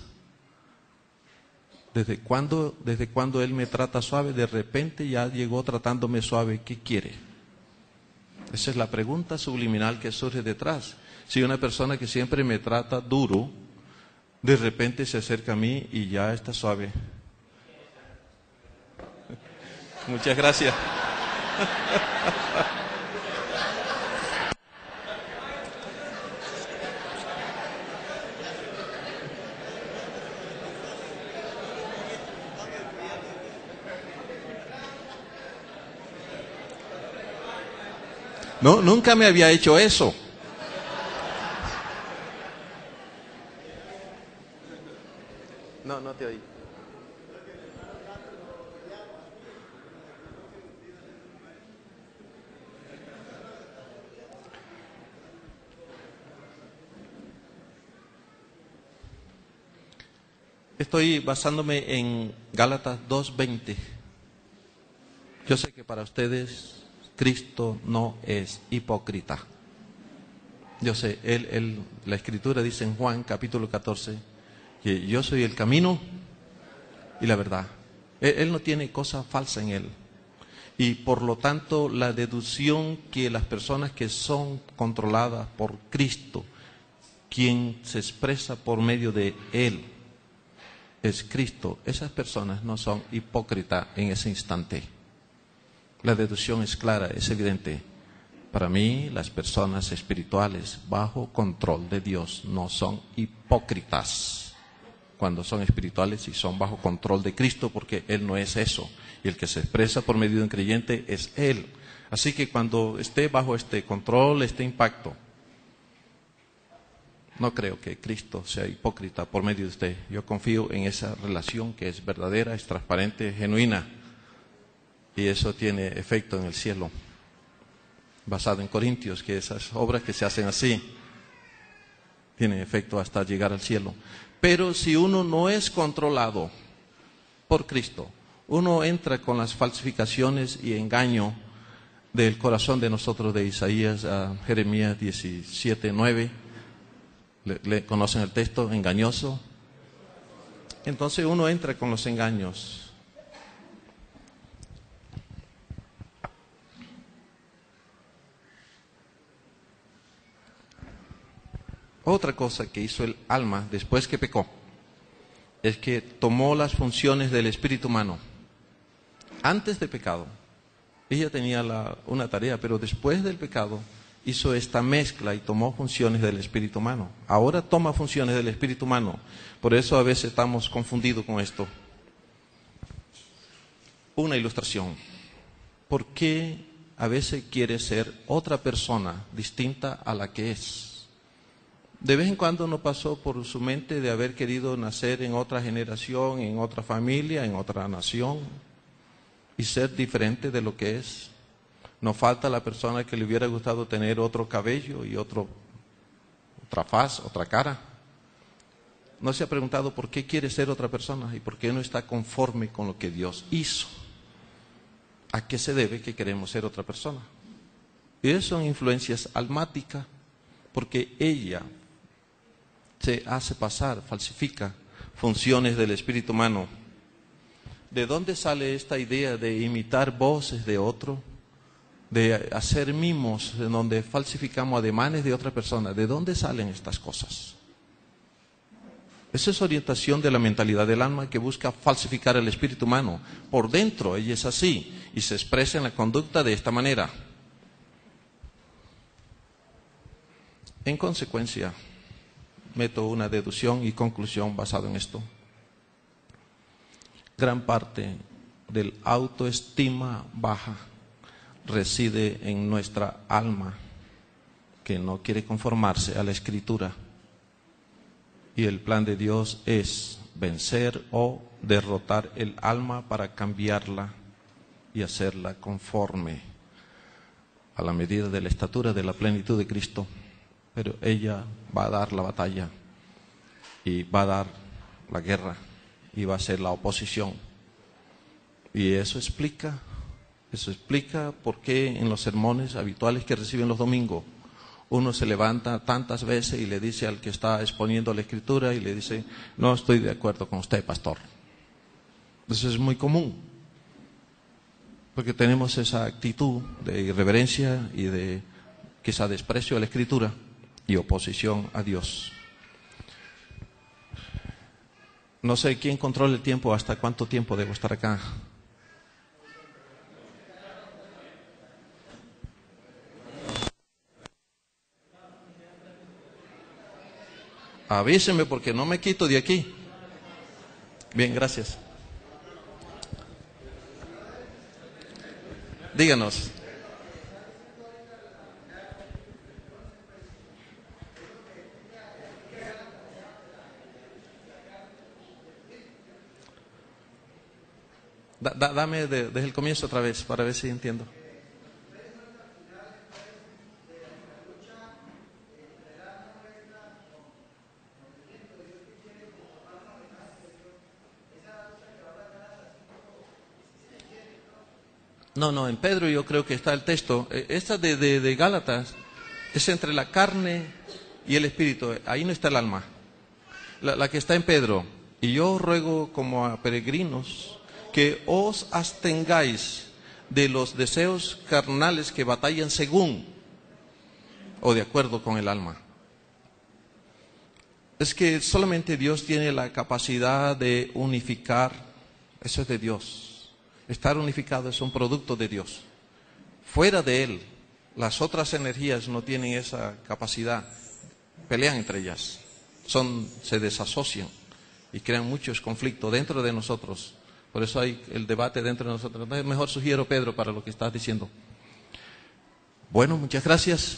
¿Desde cuándo él me trata suave? De repente ya llegó tratándome suave. ¿Qué quiere? Esa es la pregunta subliminal que surge detrás. Si una persona que siempre me trata duro, de repente se acerca a mí y ya está suave. Muchas gracias. No, nunca me había hecho eso. No te oí. Estoy basándome en Gálatas 2:20. Yo sé que para ustedes Cristo no es hipócrita. Yo sé, la Escritura dice en Juan capítulo 14 que yo soy el camino y la verdad. Él no tiene cosa falsa en él. Y por lo tanto, la deducción que las personas que son controladas por Cristo, quien se expresa por medio de Él, es Cristo, esas personas no son hipócritas en ese instante. La deducción es clara, es evidente. Para mí, las personas espirituales bajo control de Dios no son hipócritas cuando son espirituales y son bajo control de Cristo, porque Él no es eso. Y el que se expresa por medio de un creyente es Él. Así que cuando esté bajo este control, este impacto, no creo que Cristo sea hipócrita por medio de usted. Yo confío en esa relación que es verdadera, es transparente, genuina. Y eso tiene efecto en el cielo. Basado en Corintios, que esas obras que se hacen así tienen efecto hasta llegar al cielo. Pero si uno no es controlado por Cristo, uno entra con las falsificaciones y engaño del corazón de nosotros, de Isaías a Jeremías 17:9. ¿Le conocen el texto? Engañoso. Entonces uno entra con los engaños. Otra cosa que hizo el alma después que pecó es que tomó las funciones del espíritu humano. Antes del pecado, ella tenía una tarea, pero después del pecado hizo esta mezcla y tomó funciones del espíritu humano. Ahora toma funciones del espíritu humano. Por eso a veces estamos confundidos con esto. Una ilustración. ¿Por qué a veces quiere ser otra persona distinta a la que es? De vez en cuando no pasó por su mente de haber querido nacer en otra generación, en otra familia, en otra nación y ser diferente de lo que es. No falta la persona que le hubiera gustado tener otro cabello y otra faz, otra cara. ¿No se ha preguntado por qué quiere ser otra persona y por qué no está conforme con lo que Dios hizo? ¿A qué se debe que queremos ser otra persona? Y eso son influencias almáticas, porque ella se hace pasar, falsifica funciones del espíritu humano. ¿De dónde sale esta idea de imitar voces de otro? De hacer mimos en donde falsificamos ademanes de otra persona. ¿De dónde salen estas cosas? Esa es orientación de la mentalidad del alma que busca falsificar el espíritu humano. Por dentro ella es así y se expresa en la conducta de esta manera. En consecuencia, meto una deducción y conclusión basado en esto. Gran parte del autoestima baja reside en nuestra alma, que no quiere conformarse a la Escritura. Y el plan de Dios es vencer o derrotar el alma para cambiarla y hacerla conforme a la medida de la estatura de la plenitud de Cristo. Pero ella va a dar la batalla y va a dar la guerra y va a ser la oposición. Y eso explica por qué en los sermones habituales que reciben los domingos, uno se levanta tantas veces y le dice al que está exponiendo la Escritura y le dice: no estoy de acuerdo con usted, pastor. Eso es muy común, porque tenemos esa actitud de irreverencia y de quizá desprecio a la Escritura y oposición a Dios. No sé quién controla el tiempo, hasta cuánto tiempo debo estar acá. Avísenme porque no me quito de aquí. Bien, gracias. Díganos. Dame desde el comienzo otra vez para ver si entiendo. No, en Pedro yo creo que está el texto. Esta de Gálatas es entre la carne y el espíritu. Ahí no está el alma. La que está en Pedro. Y yo ruego como a peregrinos que os abstengáis de los deseos carnales que batallan según o de acuerdo con el alma. Es que solamente Dios tiene la capacidad de unificar. Eso es de Dios. Estar unificado es un producto de Dios. Fuera de Él, las otras energías no tienen esa capacidad. Pelean entre ellas. Se desasocian. y crean muchos conflictos dentro de nosotros. Por eso hay el debate dentro de nosotros. Mejor sugiero, Pedro, para lo que estás diciendo. Bueno, muchas gracias.